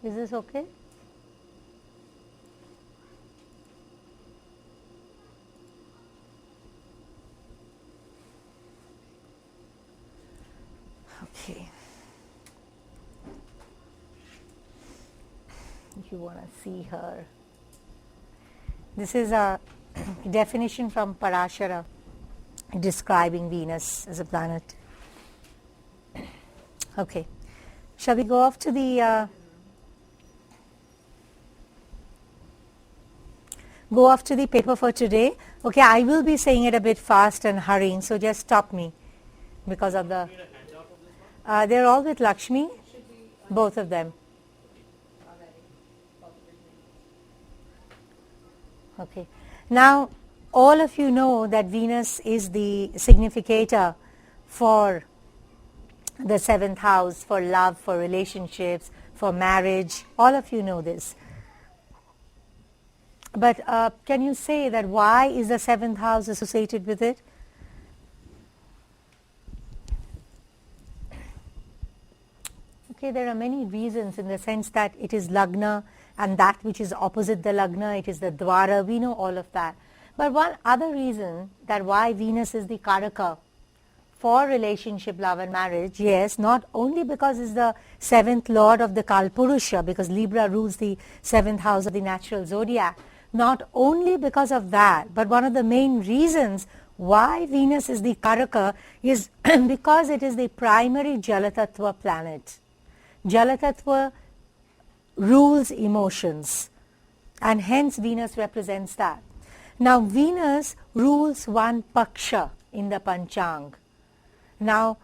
Is this okay? Okay. If you want to see her. This is a definition from Parasara describing Venus as a planet. Okay. Shall we go off to the paper for today? Okay, I will be saying it a bit fast and hurrying, so just stop me because of the. They're all with Lakshmi, both of them. Okay. Now, all of you know that Venus is the significator for the 7th house, for love, for relationships, for marriage. All of you know this. But can you say that why is the 7th house associated with it? Okay, there are many reasons, in the sense that it is Lagna, and that which is opposite the Lagna, it is the Dwara. We know all of that. But one other reason that why Venus is the Karaka for relationship, love and marriage, yes, not only because it's the 7th lord of the Kalpurusha, because Libra rules the 7th house of the natural zodiac, not only because of that, but one of the main reasons why Venus is the Karaka is because it is the primary Jalatattva planet. Jalatattva rules emotions, and hence Venus represents that. Now Venus rules one paksha in the Panchang. Now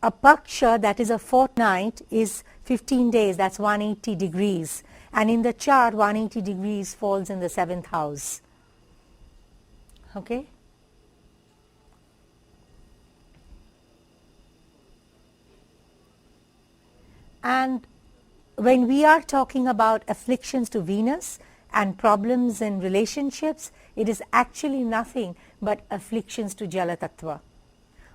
a paksha, that is a fortnight, is 15 days, that's 180 degrees, and in the chart 180 degrees falls in the 7th house. Okay? And when we are talking about afflictions to Venus and problems in relationships, it is actually nothing but afflictions to Jalatattva.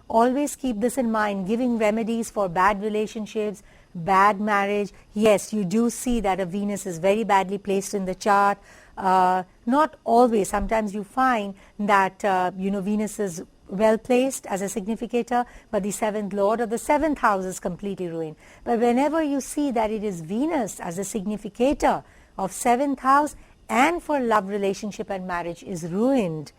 Always keep this in mind, giving remedies for bad relationships, bad marriage. Yes, you do see that a Venus is very badly placed in the chart. Not always. Sometimes you find that Venus is well placed as a significator, but the 7th lord of the 7th house is completely ruined. But whenever you see that it is Venus as a significator of 7th house and for love, relationship and marriage is ruined,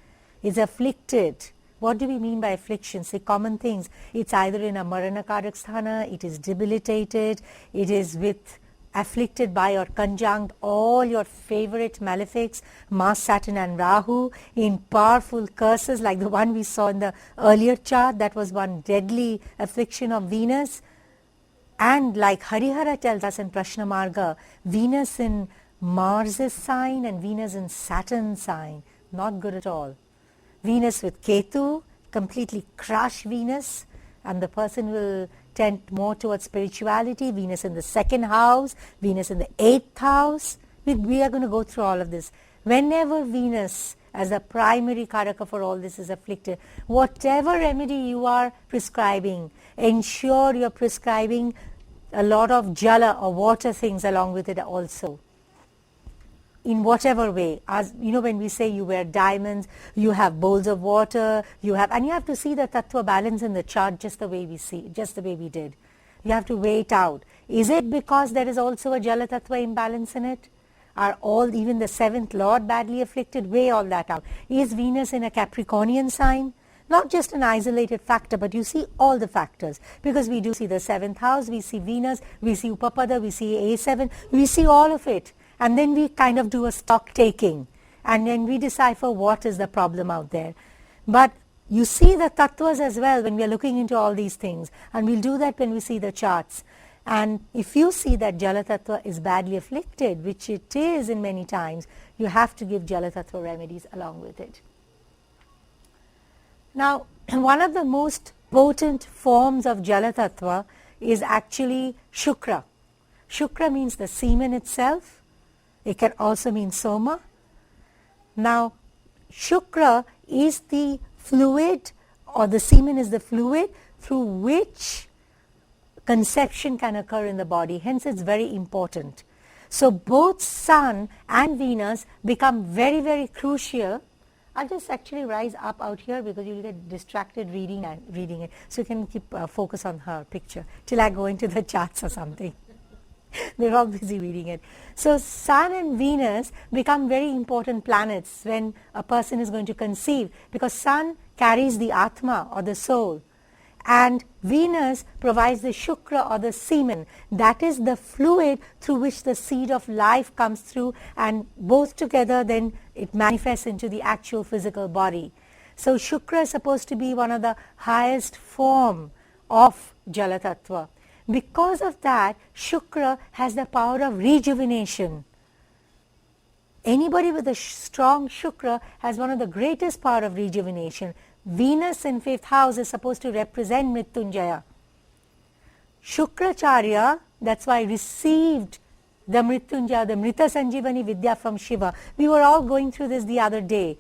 is afflicted. What do we mean by afflictions? The common things. It's either in a Maranakarak sthana, it is debilitated, it is with afflicted by or conjunct all your favorite malefics, Mars, Saturn and Rahu, in powerful curses like the one we saw in the earlier chart. That was one deadly affliction of Venus. And like Harihara tells us in Prashna Marga, Venus in Mars' sign and Venus in Saturn's sign, not good at all. Venus with Ketu, completely crush Venus, and the person will tend more towards spirituality. Venus in the 2nd house, Venus in the 8th house. We are going to go through all of this. Whenever Venus as the primary Karaka for all this is afflicted, whatever remedy you are prescribing, ensure you are prescribing a lot of jala or water things along with it also. In whatever way, as you know, when we say you wear diamonds, you have bowls of water, you have to see the tattva balance in the chart just the way we see, just the way we did. You have to weigh it out. Is it because there is also a jala tattva imbalance in it? Are all, even the 7th lord badly afflicted? Weigh all that out. Is Venus in a Capricornian sign? Not just an isolated factor, but you see all the factors, because we do see the 7th house, we see Venus, we see Upapada, we see A7, we see all of it. And then we kind of do a stock taking, and then we decipher what is the problem out there. But you see the tattvas as well when we are looking into all these things, and we'll do that when we see the charts. And if you see that Jala Tattva is badly afflicted, which it is in many times, you have to give Jala Tattva remedies along with it. Now, one of the most potent forms of Jala Tattva is actually Shukra. Shukra means the semen itself. It can also mean Soma. Now, Shukra is the fluid, or the semen is the fluid through which conception can occur in the body. Hence, it's very important. So both Sun and Venus become very, very crucial. I'll just actually rise up out here because you'll get distracted reading it. So you can keep focus on her picture till I go into the charts or something. They're all busy reading it. So Sun and Venus become very important planets when a person is going to conceive, because Sun carries the Atma or the soul, and Venus provides the Shukra or the semen. That is the fluid through which the seed of life comes through, and both together then it manifests into the actual physical body. So Shukra is supposed to be one of the highest form of Jala Tattva. Because of that, Shukra has the power of rejuvenation. Anybody with a strong Shukra has one of the greatest power of rejuvenation. Venus in 5th house is supposed to represent Mrityunjaya. Shukracharya, that's why received the Mrityunjaya, the Mrita Sanjivani Vidya from Shiva. We were all going through this the other day.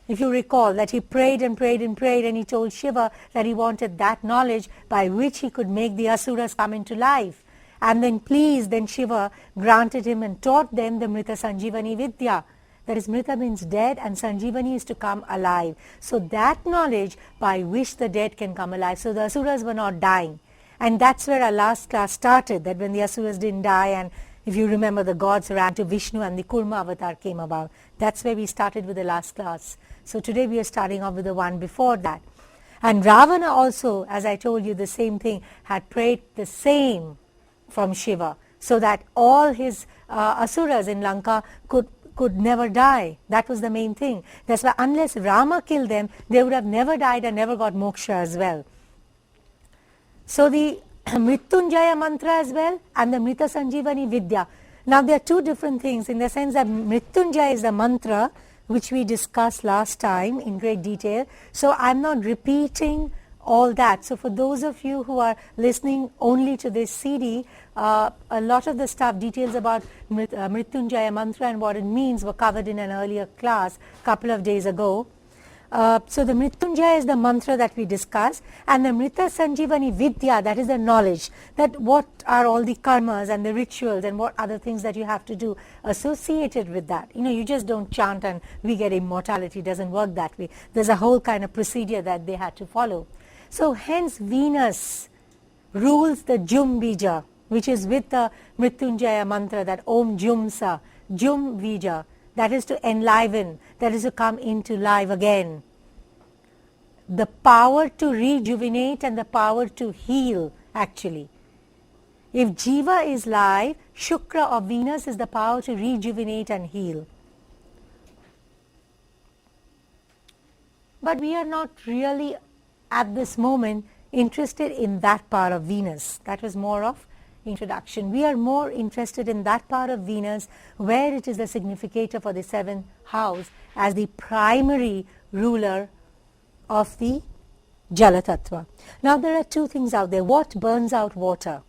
If you recall that he prayed and prayed and prayed, and he told Shiva that he wanted that knowledge by which he could make the asuras come into life. And then Shiva granted him and taught them the Mrita Sanjivani Vidya. That is, Mrita means dead and Sanjivani is to come alive. So that knowledge by which the dead can come alive. So the asuras were not dying. And that's where our last class started, that when the asuras didn't die, and if you remember, the gods ran to Vishnu and the Kurma avatar came about. That's where we started with the last class. So today we are starting off with the one before that. And Ravana also, as I told you, the same thing, had prayed the same from Shiva, so that all his asuras in Lanka could never die. That was the main thing. That's why unless Rama killed them, they would have never died and never got moksha as well. So the Mrityunjaya mantra as well and the Mrita Sanjivani Vidya. Now there are two different things, in the sense that Mrityunjaya is the mantra which we discussed last time in great detail. So I'm not repeating all that. So for those of you who are listening only to this CD, a lot of the stuff, details about Mrityunjaya mantra and what it means were covered in an earlier class a couple of days ago. So the Mrityunjaya is the mantra that we discussed, and the Mrita Sanjivani Vidya, that is the knowledge, that what are all the karmas and the rituals and what other things that you have to do associated with that. You just don't chant and we get immortality. It doesn't work that way. There's a whole kind of procedure that they had to follow. So hence Venus rules the Jum Bija, which is with the Mrityunjaya mantra, that Om Jum Sa, Jum Bija. That is to enliven, that is to come into life again. The power to rejuvenate and the power to heal, actually. If Jiva is life, Shukra or Venus is the power to rejuvenate and heal. But we are not really at this moment interested in that part of Venus. That was more of introduction. We are more interested in that part of Venus where it is the significator for the 7th house as the primary ruler of the Jala Tattva. Now there are two things out there. What burns out water?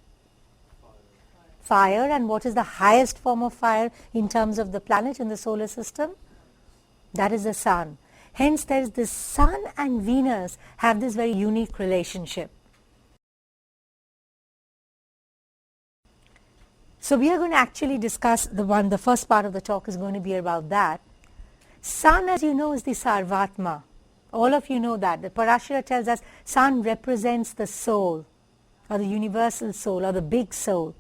Fire. And what is the highest form of fire in terms of the planet in the solar system? That is the sun. Hence there is the sun and Venus have this very unique relationship. So we are going to actually discuss the first part of the talk is going to be about that. Sun, as you know, is the Sarvatma. All of you know that. The Parasara tells us sun represents the soul, or the universal soul, or the big soul.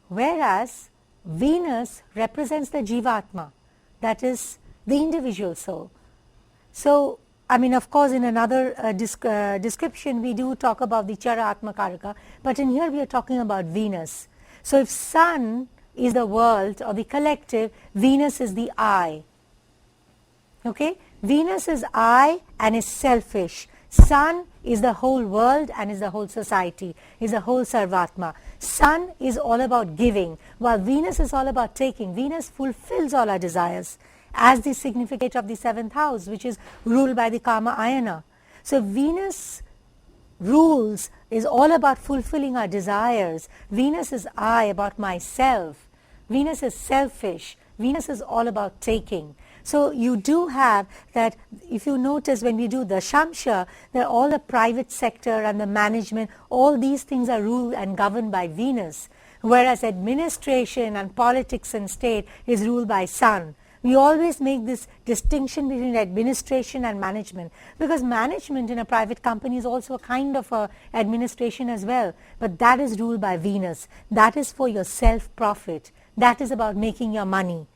Whereas Venus represents the Jivatma, that is the individual soul. So, of course, in another description, we do talk about the Chara Atma Karaka, but in here we are talking about Venus. So if sun is the world or the collective, Venus is the I. Okay? Venus is I and is selfish. Sun is the whole world and is the whole society, is the whole Sarvatma. Sun is all about giving, while Venus is all about taking. Venus fulfills all our desires as the significate of the 7th house, which is ruled by the Kama Ayana. So Venus rules is all about fulfilling our desires. Venus is I, about myself. Venus is selfish. Venus is all about taking. So you do have that, if you notice when we do the Shamsha, that all the private sector and the management, all these things are ruled and governed by Venus. whereas administration and politics and state is ruled by sun. We always make this distinction between administration and management, because management in a private company is also a kind of a administration as well, but that is ruled by Venus. That is for your self-profit. That is about making your money.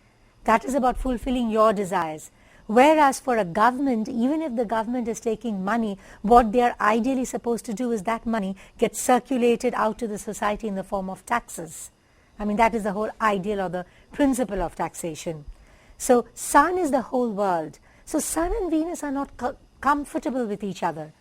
That is about fulfilling your desires. Whereas for a government, even if the government is taking money, what they are ideally supposed to do is that money gets circulated out to the society in the form of taxes. I mean, that is the whole ideal or the principle of taxation. So sun is the whole world. So sun and Venus are not comfortable with each other.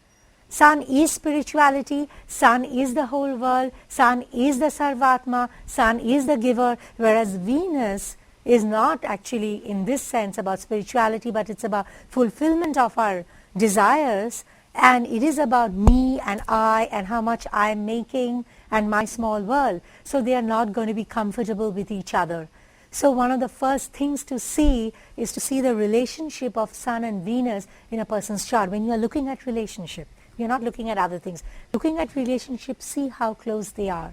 Sun is spirituality, sun is the whole world, sun is the Sarvatma, sun is the giver, whereas Venus is not actually in this sense about spirituality, but it's about fulfillment of our desires, and it is about me and I and how much I am making and my small world. So they are not going to be comfortable with each other. So one of the first things to see is to see the relationship of Sun and Venus in a person's chart. When you are looking at relationship, you're not looking at other things. Looking at relationship, see how close they are.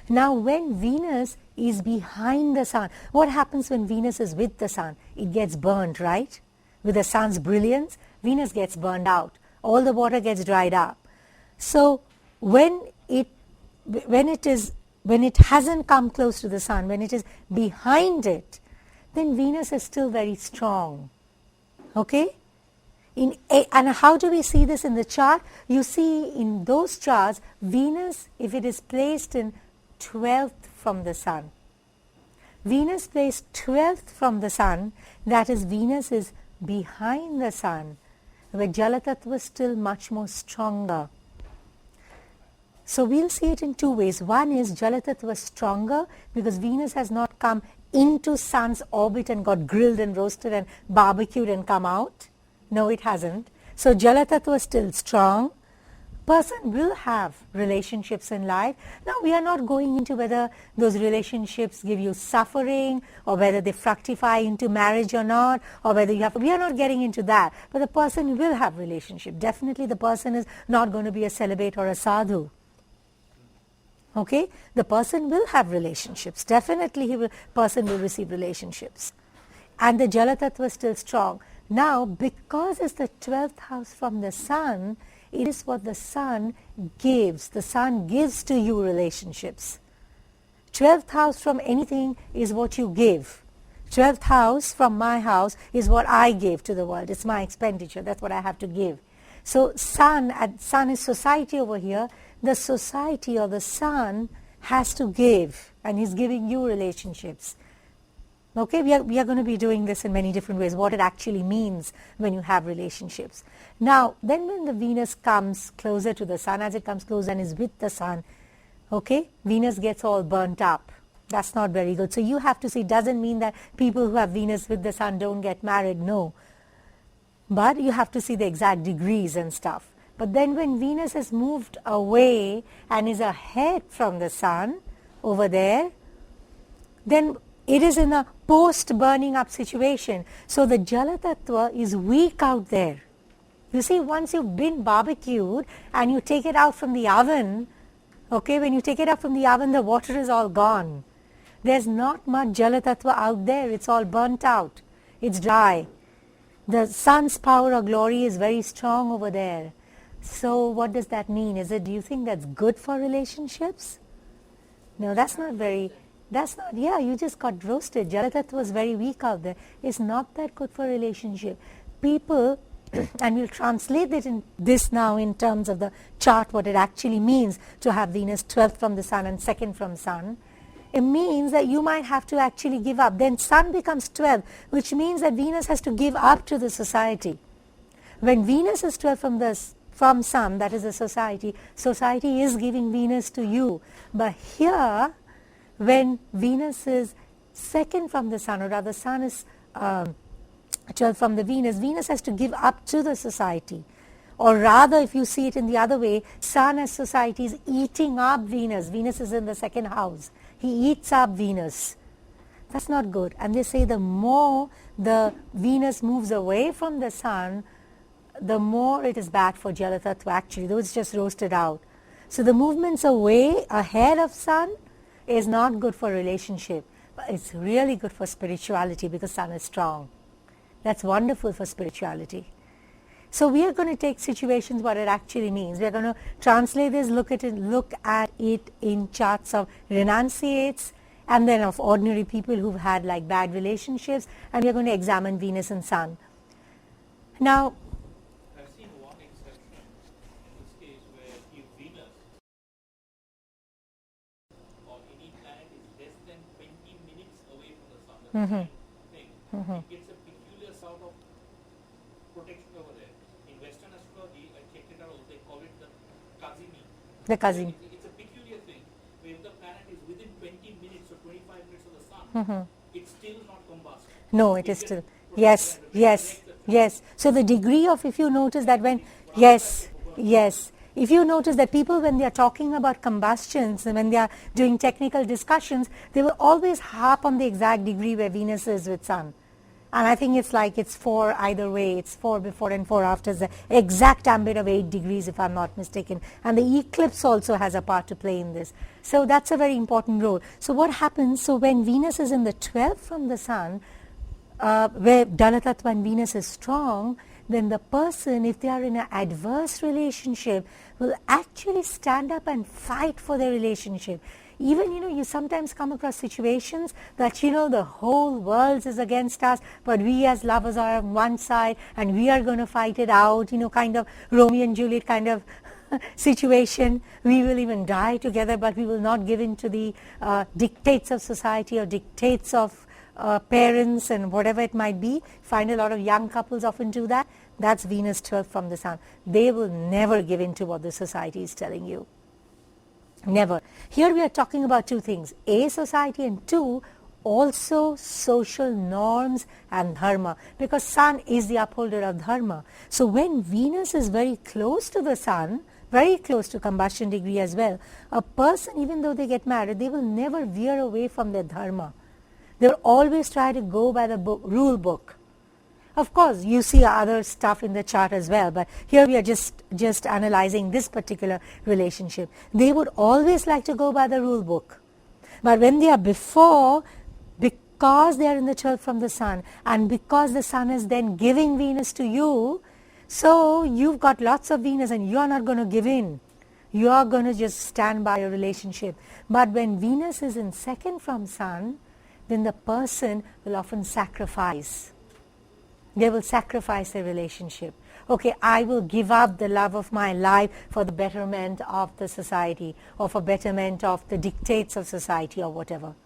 Now when Venus is behind the Sun, what happens when Venus is with the Sun? It gets burned, right? With the Sun's brilliance, Venus gets burned out. All the water gets dried up. So when it hasn't come close to the Sun, when it is behind it, then Venus is still very strong. Okay? And how do we see this in the chart? You see in those charts, Venus, if it is placed in 12th from the Sun. Venus placed 12th from the Sun, that is, Venus is behind the Sun, where Jala Tattva is still much more stronger. So we'll see it in two ways. One is Jala Tattva was stronger because Venus has not come into Sun's orbit and got grilled and roasted and barbecued and come out. No, it hasn't. So Jala Tattva is still strong. Person will have relationships in life. Now we are not going into whether those relationships give you suffering or whether they fructify into marriage or not, or whether you have, we are not getting into that. But the person will have relationship. Definitely the person is not going to be a celibate or a sadhu. Okay, the person will have relationships. Definitely person will receive relationships. And the Jala Tattva is still strong. Now, because it's the 12th house from the Sun, it is what the Sun gives. The Sun gives to you relationships. 12th house from anything is what you give. 12th house from my house is what I give to the world. It's my expenditure. That's what I have to give. So Sun is society over here. The society or the Sun has to give, and he's giving you relationships. Okay, we are going to be doing this in many different ways, what it actually means when you have relationships. Now, then when the Venus comes closer to the Sun, as it comes closer and is with the Sun, okay, Venus gets all burnt up. That's not very good. So you have to see, doesn't mean that people who have Venus with the Sun don't get married, no. But you have to see the exact degrees and stuff. But then when Venus has moved away and is ahead from the Sun over there, then it is in a post-burning up situation. So the Jala Tattva is weak out there. You see, once you've been barbecued and you take it out from the oven, okay, when you take it out from the oven, the water is all gone. There's not much Jala Tattva out there. It's all burnt out. It's dry. The Sun's power or glory is very strong over there. So what does that mean? Do you think that's good for relationships? No, that's not, yeah, you just got roasted. Jala Tattva was very weak out there. It's not that good for relationship. People, and we'll translate this now in terms of the chart, what it actually means to have Venus 12th from the Sun and 2nd from Sun. It means that you might have to actually give up. Then Sun becomes 12, which means that Venus has to give up to the society. When Venus is 12 from Sun, that is a society is giving Venus to you. But here, when Venus is 2nd from the Sun, or rather Sun is 12 from the Venus has to give up to the society. Or rather, if you see it in the other way, Sun as society is eating up Venus. Venus is in the 2nd house. He eats up Venus. That's not good. And they say the more the Venus moves away from the Sun, the more it is bad for Jala Tattva actually, though it's just roasted out. So the movements away, ahead of Sun, is not good for relationship, but it's really good for spirituality because sun is strong. That's wonderful for spirituality. So we are going to take situations what it actually means. We are going to translate this, look at it in charts of renunciates and then of ordinary people who've had like bad relationships, and we are going to examine Venus and Sun. Now, I've seen one exception in this case where if Venus or any planet is less than 20 minutes away from the Sun, that's the thing, it gets a peculiar sort of protection over there. In Western astrology, I checked it out, they call it the Kazimi. the Kazim. It's a peculiar thing where if the planet is within 20 minutes or 25 minutes of the Sun, it's still not combust. No, it is still. Yes, yes, yes. So the degree of, if you notice that when, yes, yes. If you notice that people, when they are talking about combustions and when they are doing technical discussions, they will always harp on the exact degree where Venus is with Sun. And I think it's like it's 4 either way. It's 4 before and 4 after. The exact ambit of 8 degrees, if I'm not mistaken. And the eclipse also has a part to play in this. So that's a very important role. So what happens? So when Venus is in the 12th from the Sun, where Dalatattva and Venus is strong, then the person, if they are in an adverse relationship, will actually stand up and fight for their relationship. Even, you sometimes come across situations that, the whole world is against us, but we as lovers are on one side and we are going to fight it out, kind of Romeo and Juliet kind of situation. We will even die together, but we will not give in to the dictates of society or dictates of parents and whatever it might be. Find a lot of young couples often do that. That's Venus 12 from the Sun. They will never give in to what the society is telling you. Never. Here we are talking about 2 things. A, society, and 2, also social norms and dharma. Because Sun is the upholder of dharma. So when Venus is very close to the Sun, very close to combustion degree as well, a person, even though they get married, they will never veer away from their dharma. They will always try to go by the rule book. Of course, you see other stuff in the chart as well, but here we are just analyzing this particular relationship. They would always like to go by the rule book. But when they are before, because they are in the 12th from the Sun, and because the Sun is then giving Venus to you, so you've got lots of Venus and you are not going to give in. You are going to just stand by your relationship. But when Venus is in 2nd from Sun, then the person will often sacrifice. They will sacrifice their relationship. Okay, I will give up the love of my life for the betterment of the society or for betterment of the dictates of society or whatever.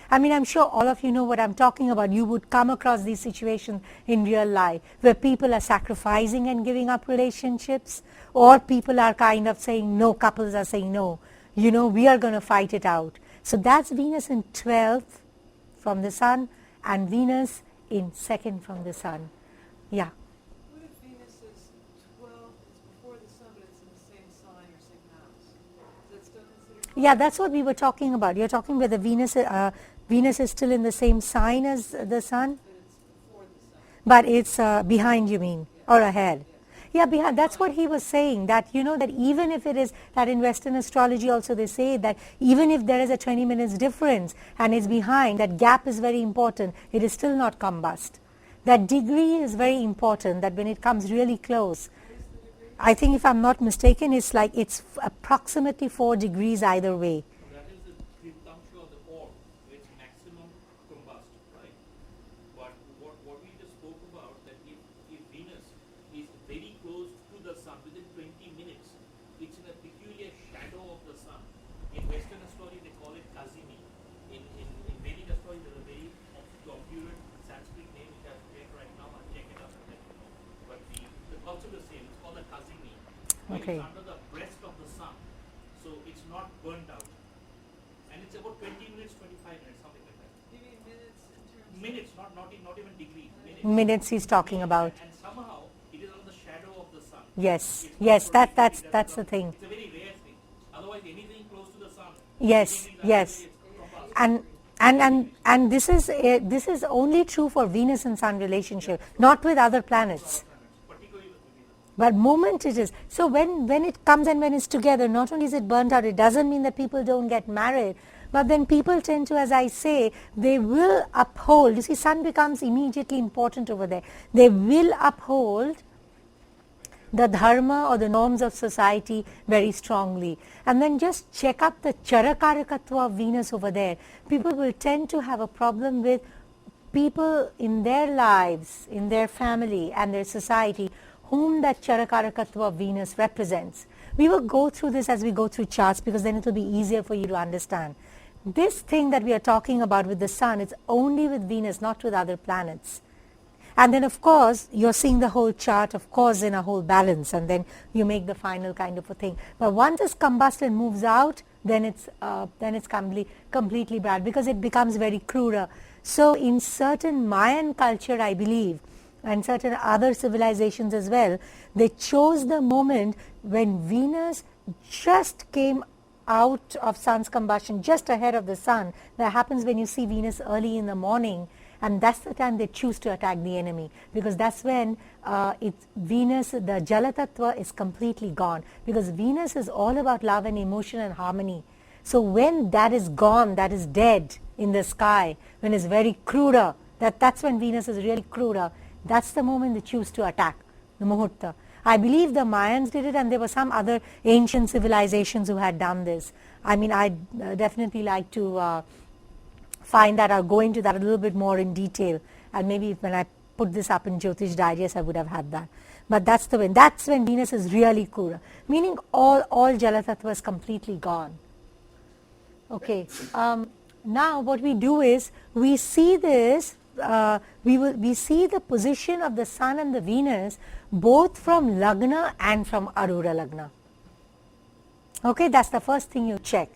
I mean, I'm sure all of you know what I'm talking about. You would come across these situations in real life where people are sacrificing and giving up relationships, or people are kind of saying no, couples are saying no. We are going to fight it out. So that's Venus in 12th from the Sun and Venus in 2nd from the Sun. Yeah. What if Venus is 12, it's before the Sun, but it's in the same sign or same house? Is that still considered? Yeah, that's what we were talking about. You're talking whether Venus is still in the same sign as the Sun? But it's before the Sun. But it's behind, you mean, or ahead? Yeah, behind. That's what he was saying, that that even if it is, that in Western astrology also they say that even if there is a 20 minutes difference and it's behind, that gap is very important. It is still not combust. That degree is very important, that when it comes really close, I think if I'm not mistaken, it's approximately 4 degrees either way. So that is the puncture of the orb, which maximum combust, right? But what we just spoke about, that if Venus is very close to the Sun, within 20 minutes, it's in a peculiar shadow of the Sun. In Western astrology, they call it Kazimi. In Vedic astrology, there's a very obscure Sanskrit name which I forget right now. I'll check it up and let you know. But the concept is the same. It's called the Kazimi. Okay. It's under the breast of the Sun, so it's not burnt out. And it's about 20 minutes, 25 minutes, something like that. You mean minutes in terms of... Minutes, not even degrees. Minutes he's talking about. And somehow it is on the shadow of the Sun. Yes, It's yes, not that's perfectly the thing. It's a very rare thing. Otherwise, anything close to the Sun. Yes, anything yes. that is And this is only true for Venus and Sun relationship, not with other planets. particularly with Venus. But moment it is. So when it comes and when it's together, not only is it burnt out, it doesn't mean that people don't get married, But then people tend to, as I say, they will uphold. You see, sun becomes immediately important over there. They will uphold the dharma or the norms of society very strongly. And then just check up the charakarakatva of Venus over there. People will tend to have a problem with people in their lives, in their family and their society, whom that charakarakatva of Venus represents. We will go through this as we go through charts, because then it will be easier for you to understand. This thing that we are talking about with the sun, it's only with Venus, not with other planets. And then of course you're seeing the whole chart, of course, in a whole balance, and then you make the final kind of a thing. But once this combustion moves out, then it's completely bad, because it becomes very cruder. So in certain Mayan culture, I believe, and certain other civilizations as well, they chose the moment when Venus just came out of sun's combustion, just ahead of the sun. That happens when you see Venus early in the morning, and that's the time they choose to attack the enemy, because that's when Venus, the Jala Tattva, is completely gone, because Venus is all about love and emotion and harmony. So when that is gone, that is dead in the sky, when it's very cruder, that's when Venus is really cruder, that's the moment they choose to attack, the Muhurta. I believe the Mayans did it, and there were some other ancient civilizations who had done this. I mean, I'd definitely like to find that or go into that a little bit more in detail, and maybe when I put this up in Jyotish Digest I would have had that. But that's when Venus is really cruder, meaning all Jala Tattva is completely gone. Okay, now what we do is we see this, we see the position of the sun and the Venus both from Lagna and from Arura Lagna. Okay, that's the first thing you check.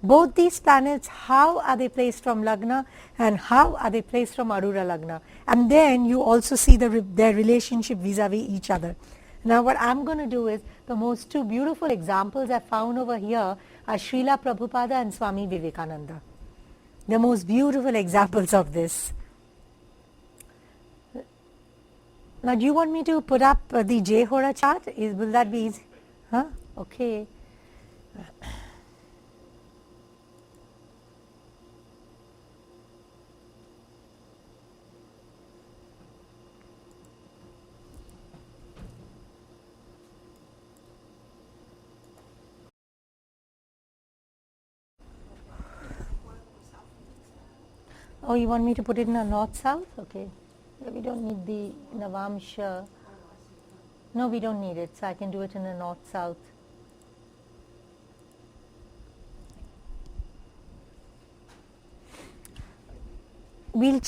Both these planets, how are they placed from Lagna and how are they placed from Arura Lagna? And then you also see their relationship vis-a-vis each other. Now what I'm going to do is, the most two beautiful examples I found over here are Srila Prabhupada and Swami Vivekananda. The most beautiful examples of this. Now do you want me to put up the J-Hora chart? Will that be easy? Huh? Okay. Oh, you want me to put it in a north-south? Okay. Yeah, we don't need the Navamsha. No, we don't need it, so I can do it in a north-south. We'll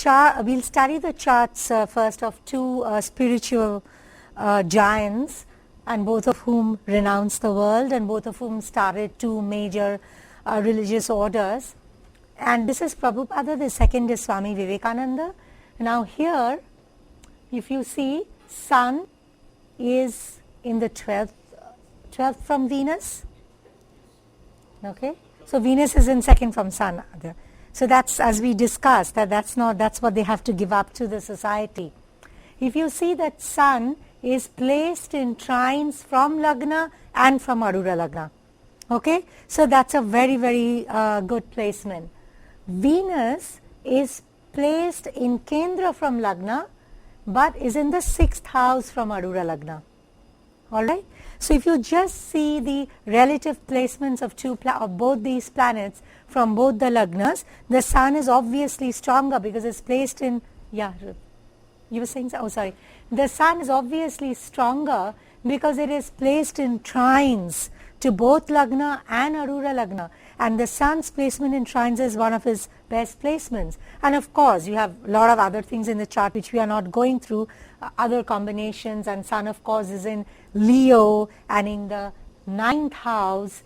study the charts first of two spiritual giants, and both of whom renounced the world, and both of whom started two major religious orders. And this is Prabhupada, the second is Swami Vivekananda. Now here, if you see, sun is in the 12th from Venus. Okay, so Venus is in second from sun. So that's, as we discussed, that's what they have to give up to the society. If you see that sun is placed in trines from Lagna and from Arura Lagna. Okay, so that's a very, very good placement. Venus is placed in Kendra from Lagna, but is in the 6th house from Arura Lagna. Alright, so if you just see the relative placements of both these planets from both the Lagnas, the sun is obviously stronger because it's placed in, you were saying, oh sorry, the sun is obviously stronger because it is placed in trines to both Lagna and Arura Lagna, and the sun's placement in trines is one of his best placements. And of course you have a lot of other things in the chart which we are not going through, other combinations, and sun of course is in Leo and in the 9th house,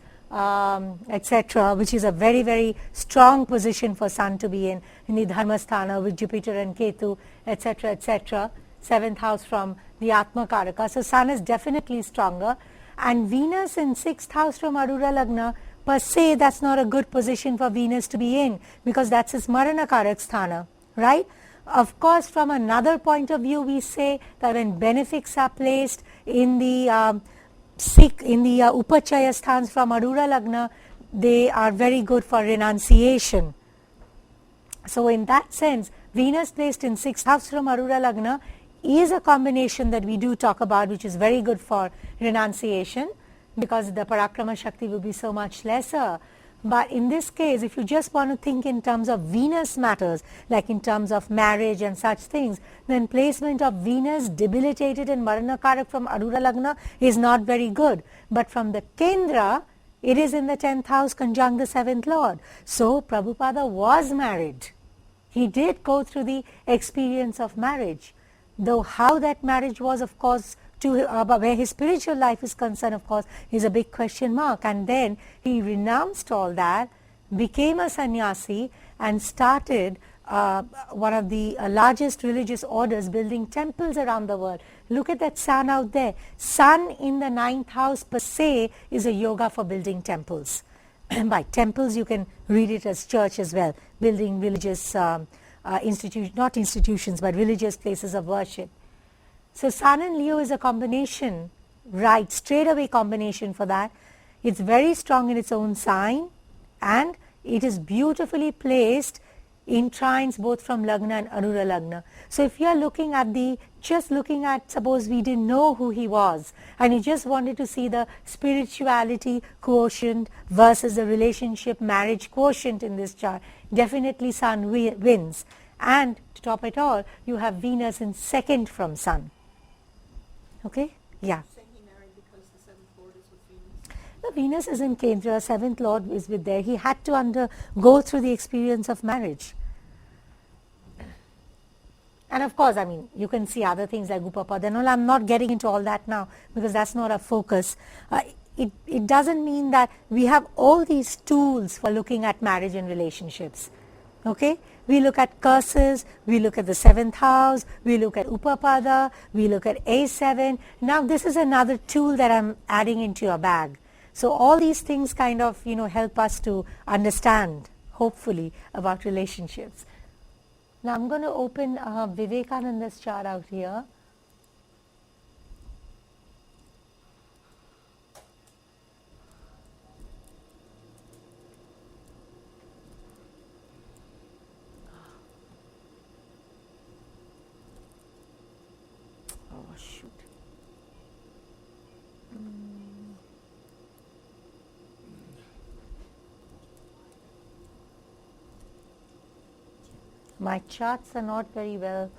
etc., which is a very, very strong position for sun to be in the Dharmasthana with Jupiter and Ketu, etc., etc., 7th house from the Atma Karaka. So sun is definitely stronger. And Venus in 6th house from Arura Lagna, per se that's not a good position for Venus to be in, because that's his Marana Karak Sthana, right? Of course, from another point of view, we say that when benefics are placed in the Upachaya sthans from Arura Lagna, they are very good for renunciation. So in that sense, Venus placed in 6th house from Arura Lagna is a combination that we do talk about, which is very good for renunciation, because the Parakrama Shakti will be so much lesser. But in this case, if you just want to think in terms of Venus matters, like in terms of marriage and such things, then placement of Venus debilitated in Maranakarak from Arura Lagna is not very good. But from the Kendra, it is in the 10th house conjunct the 7th Lord. So Prabhupada was married. He did go through the experience of marriage. Though how that marriage was, of course, to where his spiritual life is concerned, of course, is a big question mark. And then he renounced all that, became a sannyasi, and started one of the largest religious orders, building temples around the world. Look at that sun out there. Sun in the 9th house per se is a yoga for building temples. By temples, you can read it as church as well, building religious not institutions, but religious places of worship. So Sun and Leo is a combination, right, straightaway combination for that. It's very strong in its own sign, and it is beautifully placed in trines both from Lagna and Arura Lagna. So if you are looking at suppose we didn't know who he was, and you just wanted to see the spirituality quotient versus the relationship marriage quotient in this chart, definitely Sun wins. And to top it all, you have Venus in 2nd from Sun. Okay? Yeah. Saying he married because the 7th Lord is with Venus? No, Venus is in Kendra, 7th Lord is with there. He had to go through the experience of marriage. And of course, I mean, you can see other things like Upapada and all. I'm not getting into all that now because that's not our focus. It doesn't mean that we have all these tools for looking at marriage and relationships. Okay? We look at curses, we look at the 7th house, we look at Upapada, we look at A7. Now this is another tool that I'm adding into your bag. So all these things kind of, help us to understand, hopefully, about relationships. Now I'm going to open Vivekananda's chart out here. Oh, shoot. My charts are not very well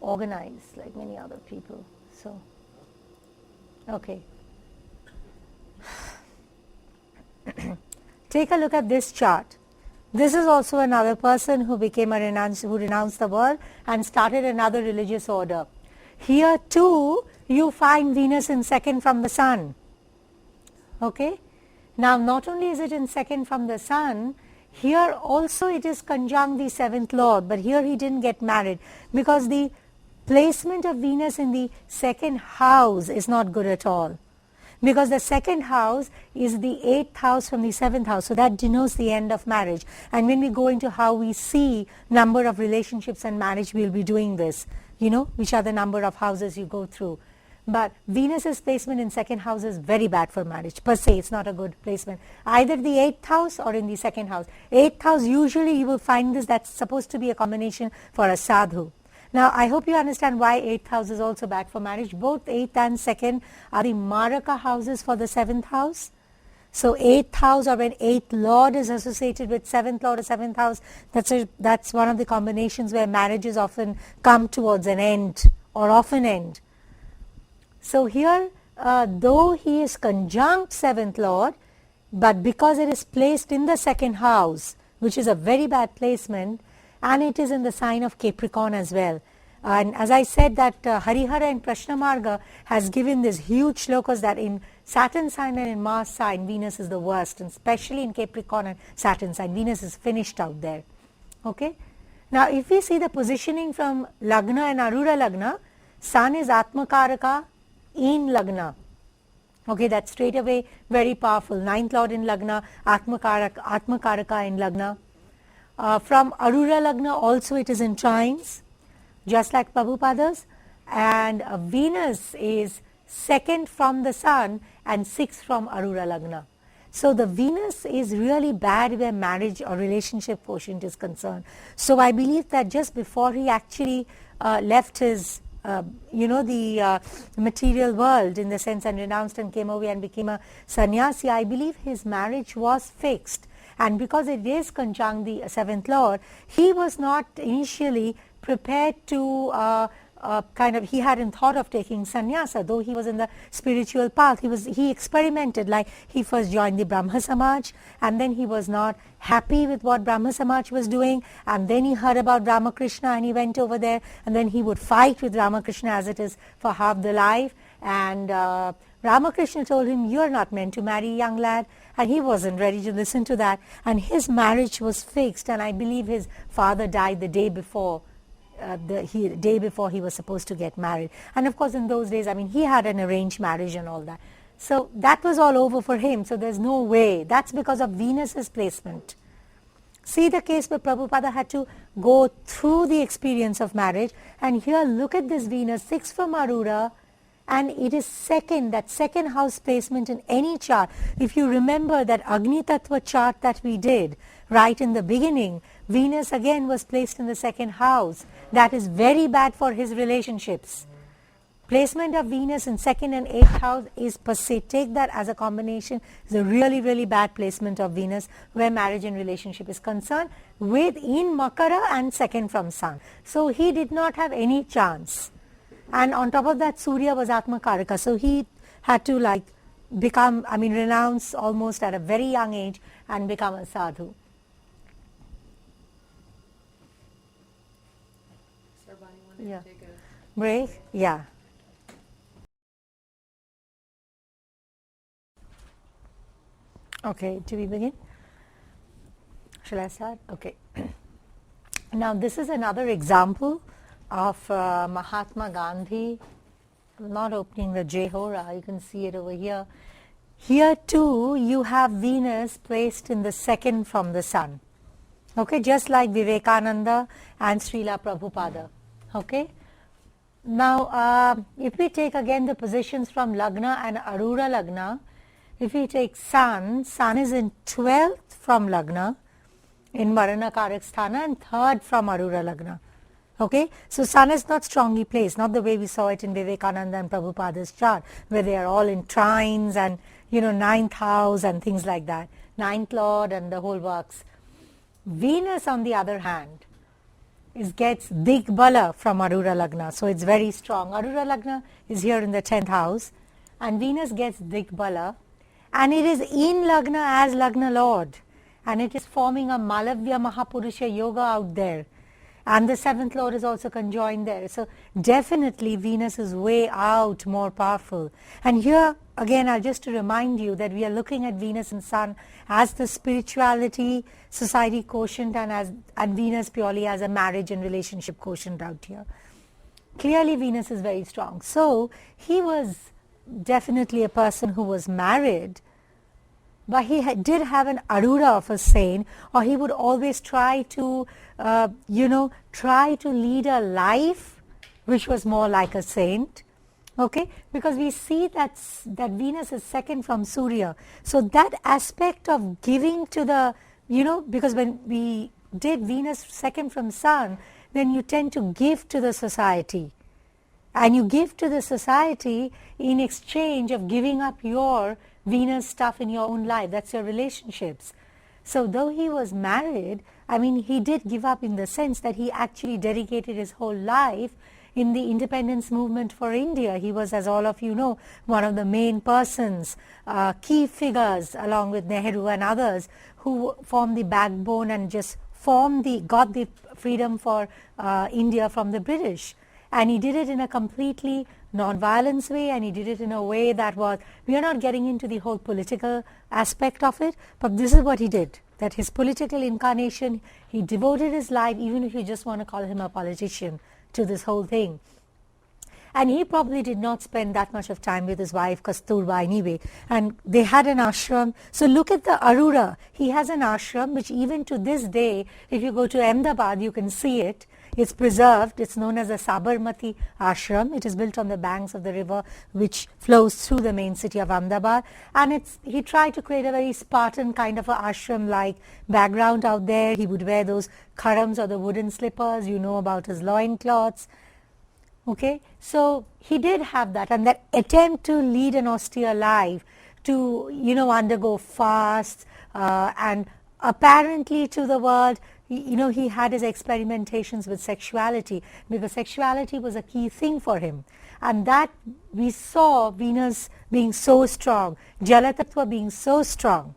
organized like many other people. So, okay. Take a look at this chart. This is also another person who became who renounced the world and started another religious order. Here too, you find Venus in 2nd from the Sun. Okay. Now, not only is it in 2nd from the Sun, here also it is conjunct the 7th Lord, but here he didn't get married because the placement of Venus in the 2nd house is not good at all. Because the 2nd house is the 8th house from the 7th house, so that denotes the end of marriage. And when we go into how we see number of relationships and marriage, we will be doing this, which are the number of houses you go through. But Venus's placement in 2nd house is very bad for marriage. Per se, it's not a good placement. Either the 8th house or in the 2nd house. 8th house, usually you will find this, that's supposed to be a combination for a sadhu. Now, I hope you understand why 8th house is also bad for marriage. Both 8th and 2nd are the Maraka houses for the 7th house. So 8th house, or when 8th Lord is associated with 7th Lord or 7th house, that's one of the combinations where marriages often come towards an end or often end. So here, though he is conjunct 7th Lord, but because it is placed in the 2nd house, which is a very bad placement, and it is in the sign of Capricorn as well. And as I said that Harihara and Prashnamarga has given these huge shlokas that in Saturn sign and in Mars sign, Venus is the worst, and especially in Capricorn and Saturn sign, Venus is finished out there. Okay. Now, if we see the positioning from Lagna and Arura Lagna, Sun is Atma Karaka in Lagna. Okay, that's straight away very powerful. 9th Lord in Lagna, Atma Karaka in Lagna. From Arura Lagna also it is in trines, just like Prabhupada's. And Venus is 2nd from the Sun and 6th from Arura Lagna. So the Venus is really bad where marriage or relationship quotient is concerned. So I believe that just before he actually left his the material world, in the sense, and renounced and came away and became a sannyasi, I believe his marriage was fixed. And because it is conjunct the 7th Lord, he was not initially prepared to he hadn't thought of taking sannyasa, though he was in the spiritual path. He experimented, like he first joined the Brahma Samaj, and then he was not happy with what Brahma Samaj was doing, and then he heard about Ramakrishna and he went over there, and then he would fight with Ramakrishna as it is for half the life, and Ramakrishna told him, "You are not meant to marry, young lad," and he wasn't ready to listen to that, and his marriage was fixed, and I believe his father died the day before day before he was supposed to get married. And of course in those days, I mean, he had an arranged marriage and all that. So that was all over for him. So there's no way. That's because of Venus's placement. See the case where Prabhupada had to go through the experience of marriage. And here, look at this Venus, 6 from Arura, and it is second, that second house placement in any chart. If you remember that Agni Tattva chart that we did right in the beginning, Venus again was placed in the second house. That is very bad for his relationships. Placement of Venus in second and 8th house is per se, take that as a combination, is a really, really bad placement of Venus where marriage and relationship is concerned, within Makara and second from Sun. So he did not have any chance. And on top of that, Surya was Atma Karaka. So he had to renounce almost at a very young age and become a sadhu. Sarbani wanted Yeah. to take a Break? Yeah. Okay, do we begin? Shall I start? Okay. Now this is another example of Mahatma Gandhi. I'm not opening the Jehora, you can see it over here. Here too you have Venus placed in the second from the Sun. Okay, just like Vivekananda and Srila Prabhupada. Okay. Now if we take again the positions from Lagna and Arura Lagna, if we take Sun is in 12th from Lagna in Marana Karak Sthana and 3rd from Arura Lagna. Okay, so Sun is not strongly placed, not the way we saw it in Vivekananda and Prabhupada's chart, where they are all in trines and 9th house and things like that, 9th Lord and the whole works. Venus, on the other hand, gets Digbala from Arura Lagna, so it's very strong. Arura Lagna is here in the 10th house, and Venus gets Digbala, and it is in Lagna as Lagna Lord, and it is forming a Malavya Mahapurusha Yoga out there. And the 7th Lord is also conjoined there. So definitely Venus is way out more powerful. And here again, just to remind you that we are looking at Venus and Sun as the spirituality, society quotient, and Venus purely as a marriage and relationship quotient out here. Clearly Venus is very strong. So he was definitely a person who was married, but he did have an Arura of a saint, or he would always try to lead a life which was more like a saint. Okay, because we see that Venus is second from Surya. So that aspect of giving to the, because when we did Venus second from Sun, then you tend to give to the society. And you give to the society in exchange of giving up your Venus stuff in your own life. That's your relationships. So though he was married, he did give up in the sense that he actually dedicated his whole life in the independence movement for India. He was, as all of you know, one of the main persons, key figures, along with Nehru and others, who formed the backbone and just got the freedom for India from the British. And he did it in a completely non-violence way, and he did it in a way that was, we are not getting into the whole political aspect of it, but this is what he did, that his political incarnation, he devoted his life, even if you just want to call him a politician, to this whole thing. And he probably did not spend that much of time with his wife Kasturba anyway, and they had an ashram. So look at the Arura, he has an ashram which even to this day, if you go to Ahmedabad, you can see it. It's preserved. It's known as the Sabarmati Ashram. It is built on the banks of the river which flows through the main city of Ahmedabad. And he tried to create a very Spartan kind of a ashram-like background out there. He would wear those kharams or the wooden slippers. You know about his loincloths. Okay, so he did have that, and that attempt to lead an austere life, to undergo fasts, and apparently to the world, he had his experimentations with sexuality, because sexuality was a key thing for him, and that we saw Venus being so strong, Jala Tattva being so strong.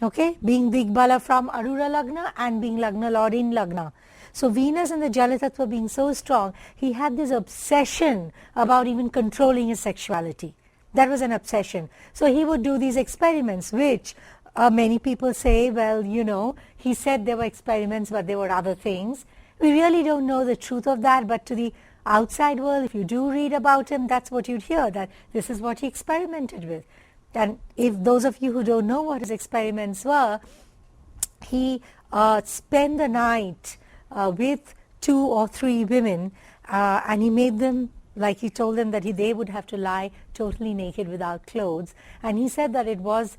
Okay, being Digbala from Arura Lagna and being Lagna Lord in Lagna. So Venus and the Jala Tattva being so strong, he had this obsession about even controlling his sexuality. That was an obsession. So he would do these experiments, which many people say, well, he said there were experiments, but there were other things. We really don't know the truth of that, but to the outside world, if you do read about him, that's what you'd hear, that this is what he experimented with. And if those of you who don't know what his experiments were, he spent the night with 2 or 3 women, and he made them, like he told them that they would have to lie totally naked without clothes. And he said that it was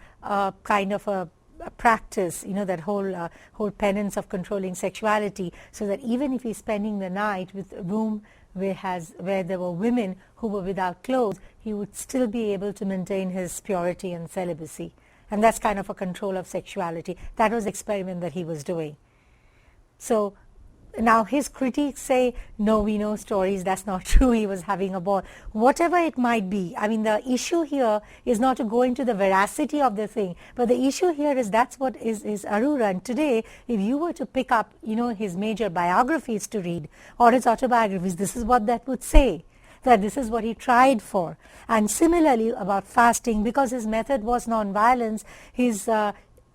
kind of a practice, that whole penance of controlling sexuality, so that even if he's spending the night with a room where there were women who were without clothes, he would still be able to maintain his purity and celibacy. And that's kind of a control of sexuality. That was the experiment that he was doing. So now his critics say, no, we know stories, that's not true, he was having a ball. Whatever it might be, I mean, the issue here is not to go into the veracity of the thing, but the issue here is that's what is Arura. And today, if you were to pick up, his major biographies to read, or his autobiographies, this is what that would say, that this is what he tried for. And similarly about fasting, because his method was non-violence,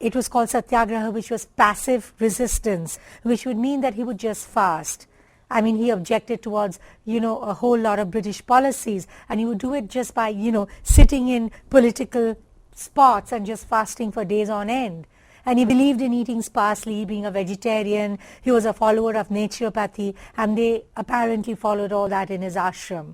it was called satyagraha, which was passive resistance, which would mean that he would just fast. I mean, he objected towards, a whole lot of British policies, and he would do it just by, sitting in political spots and just fasting for days on end. And he believed in eating sparsely, being a vegetarian. He was a follower of naturopathy, and they apparently followed all that in his ashram.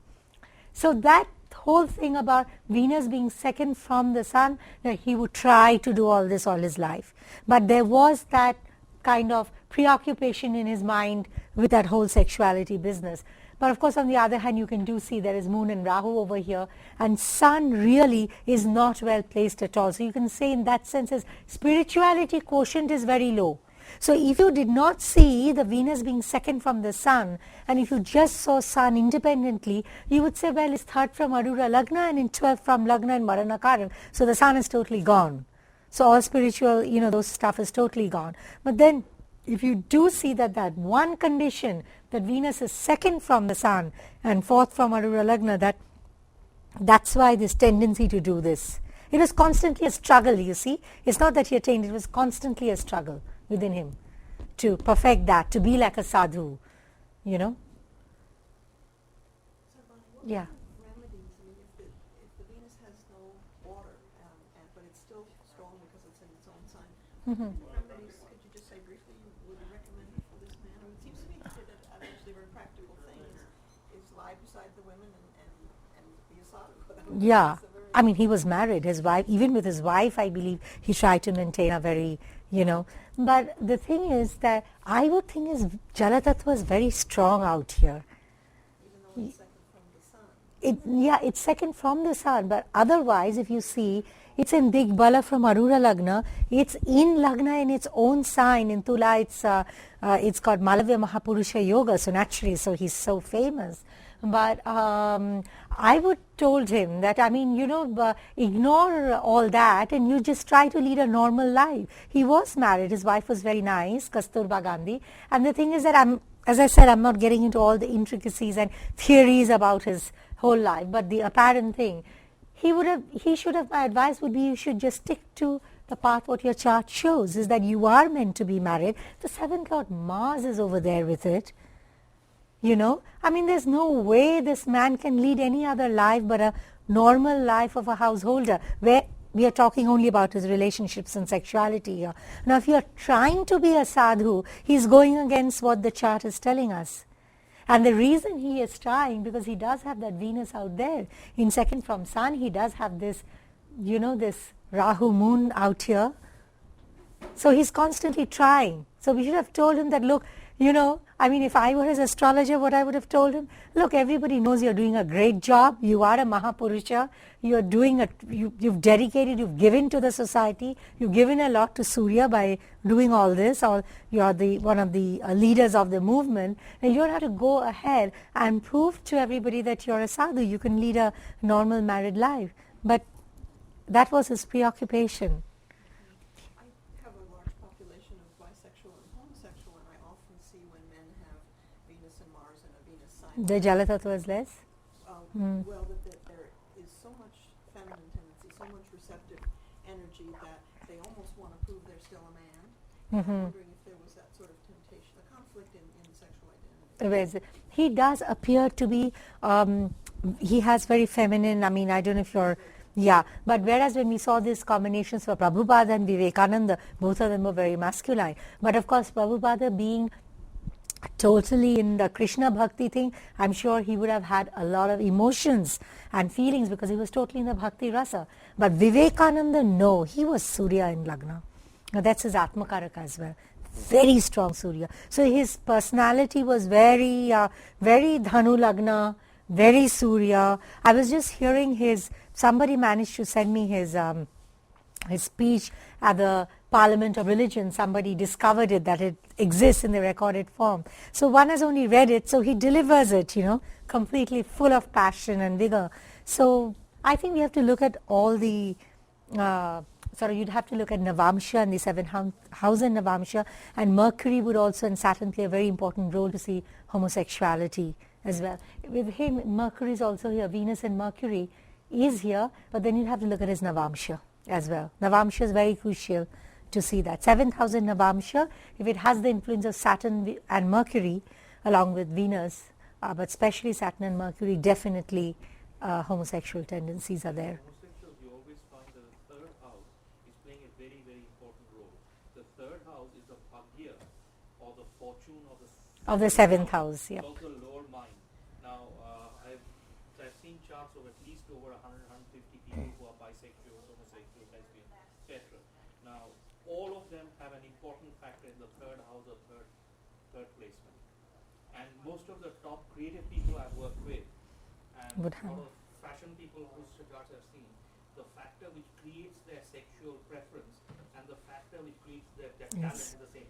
So that whole thing about Venus being second from the sun, that he would try to do all this all his life. But there was that kind of preoccupation in his mind with that whole sexuality business. But of course, on the other hand, you can see there is Moon and Rahu over here, and Sun really is not well placed at all. So you can say in that sense his spirituality quotient is very low. So if you did not see the Venus being second from the Sun, and if you just saw Sun independently, you would say, well, it's third from Arura Lagna and in 12th from Lagna and Marana Karan. So the Sun is totally gone. So all spiritual, those stuff is totally gone. But then if you do see that one condition, that Venus is second from the Sun and fourth from Arura Lagna, that's why this tendency to do this. It was constantly a struggle, you see. It's not that he attained, it was constantly a struggle within him to perfect that, to be like a sadhu, Sarbani, what Yeah. kind of remedies? I mean, if the Venus has no water, but it's still strong because it's in its own sign, what kind of remedies could you just say briefly would you recommend for this man? I mean, it seems to me that actually very practical things is lie beside the women and be a sadhu. Yeah. I mean, he was married. His wife, even with his wife, I believe he tried to maintain a very, But the thing is that I would think his Jala Tattva is very strong out here. Even though it's second from the sun. It's second from the Sun. But otherwise, if you see, it's in Digbala from Arura Lagna. It's in Lagna in its own sign. In Tula, it's called Malavya Mahapurusha Yoga. So naturally, he's so famous. But I would told him that, ignore all that and you just try to lead a normal life. He was married. His wife was very nice, Kasturba Gandhi. And the thing is that as I said, I'm not getting into all the intricacies and theories about his whole life. But the apparent thing, my advice would be you should just stick to the path what your chart shows, is that you are meant to be married. The 7th Lord Mars is over there with it. There's no way this man can lead any other life but a normal life of a householder, where we are talking only about his relationships and sexuality here. Now, if you are trying to be a sadhu, he's going against what the chart is telling us. And the reason he is trying, because he does have that Venus out there. In second from sun, he does have this, this Rahu moon out here. So he's constantly trying. So we should have told him that, look, if I were his astrologer, what I would have told him, look, everybody knows you're doing a great job. You are a Mahapurusha. You're doing you've dedicated, you've given to the society. You've given a lot to Surya by doing all this. Or you're one of the leaders of the movement. And you don't have to go ahead and prove to everybody that you're a sadhu. You can lead a normal married life. But that was his preoccupation. The Jalatattva is less? Well, that there is so much feminine tendency, so much receptive energy that they almost want to prove they're still a man. I'm wondering if there was that sort of temptation, a conflict in sexual identity. He does appear to be, he has very feminine, I don't know if you're, but whereas when we saw these combinations for Prabhupada and Vivekananda, both of them were very masculine. But of course, Prabhupada being totally in the Krishna Bhakti thing, I'm sure he would have had a lot of emotions and feelings because he was totally in the Bhakti Rasa. But Vivekananda, no, he was Surya in Lagna. Now that's his Atma Karaka as well. Very strong Surya. So his personality was very Dhanu Lagna, very Surya. I was just hearing somebody managed to send me his speech at the Parliament of Religion. Somebody discovered it, that it exists in the recorded form. So one has only read it, so he delivers it, completely full of passion and vigor. So I think we have to look at all the, you'd have to look at Navamsha and the 7th house in Navamsha, and Mercury would also, and Saturn play a very important role to see homosexuality as well. With him, Mercury is also here, Venus and Mercury is here, but then you'd have to look at his Navamsha as well. Navamsha is very crucial to see that. 7th house in Navamsha, if it has the influence of Saturn and Mercury along with Venus, but especially Saturn and Mercury, definitely homosexual tendencies are there. Homosexuals, you always find that the third house is playing a very, very important role. The third house is the bhagya, or the fortune of the 7th house. Yeah. It's also lower mind. Now, I've seen charts of at least over 100, 150 people who are bisexual, homosexual, lesbian, etc. Now, all of them have an important factor in the third house or third placement. And most of the top creative people I've worked with, and a lot of fashion people whose charts I've seen, the factor which creates their sexual preference and the factor which creates their talent is the same.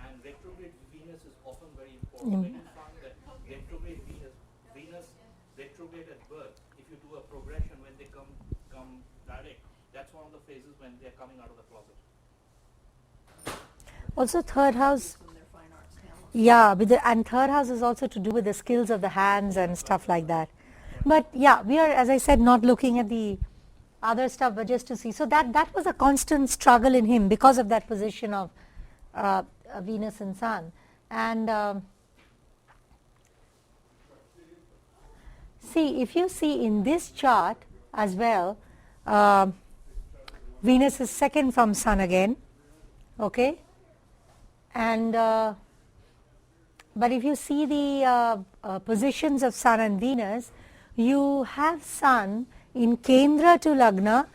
And retrograde Venus is often very important. When you find that retrograde Venus retrograde at birth, if you do a progression when they come direct, that's one of the phases when they're coming out of the closet. Also third house, and third house is also to do with the skills of the hands and stuff like that. But we are, as I said, not looking at the other stuff, but just to see. So that was a constant struggle in him because of that position of Venus and Sun. And see, if you see in this chart as well, Venus is second from Sun again, okay? And but if you see the positions of Sun and Venus, you have Sun in Kendra to Lagna,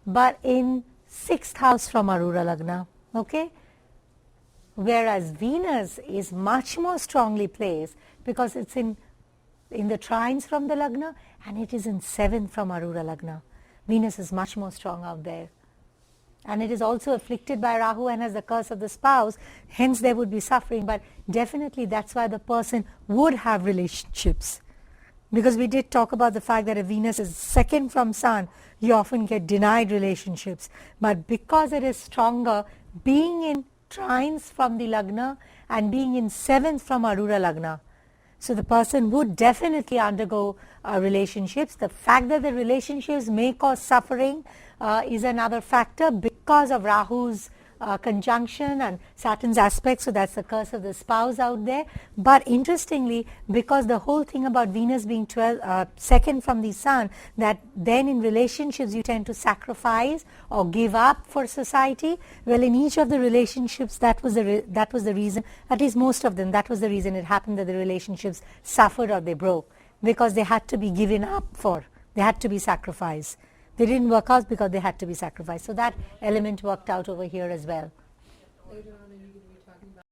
but in 6th house from Arura Lagna, okay? Whereas Venus is much more strongly placed because it's in the trines from the Lagna, and it is in 7th from Arura Lagna. Venus is much more strong out there. And it is also afflicted by Rahu and has the curse of the spouse, hence there would be suffering, but definitely that's why the person would have relationships. Because we did talk about the fact that if Venus is second from Sun, you often get denied relationships. But because it is stronger, being in trines from the Lagna and being in 7th from Arura Lagna, so the person would definitely undergo relationships. The fact that the relationships may cause suffering is another factor because of Rahu's conjunction and Saturn's aspect, so that's the curse of the spouse out there. But interestingly, because the whole thing about Venus being 12 second from the sun, that then in relationships you tend to sacrifice or give up for society. Well, in each of the relationships, that was the reason, at least most of them, that was the reason it happened, that the relationships suffered or they broke, because they had to be given up for, they had to be sacrificed. They didn't work out because they had to be sacrificed. So that element worked out over here as well. Later on, are you going to be talking about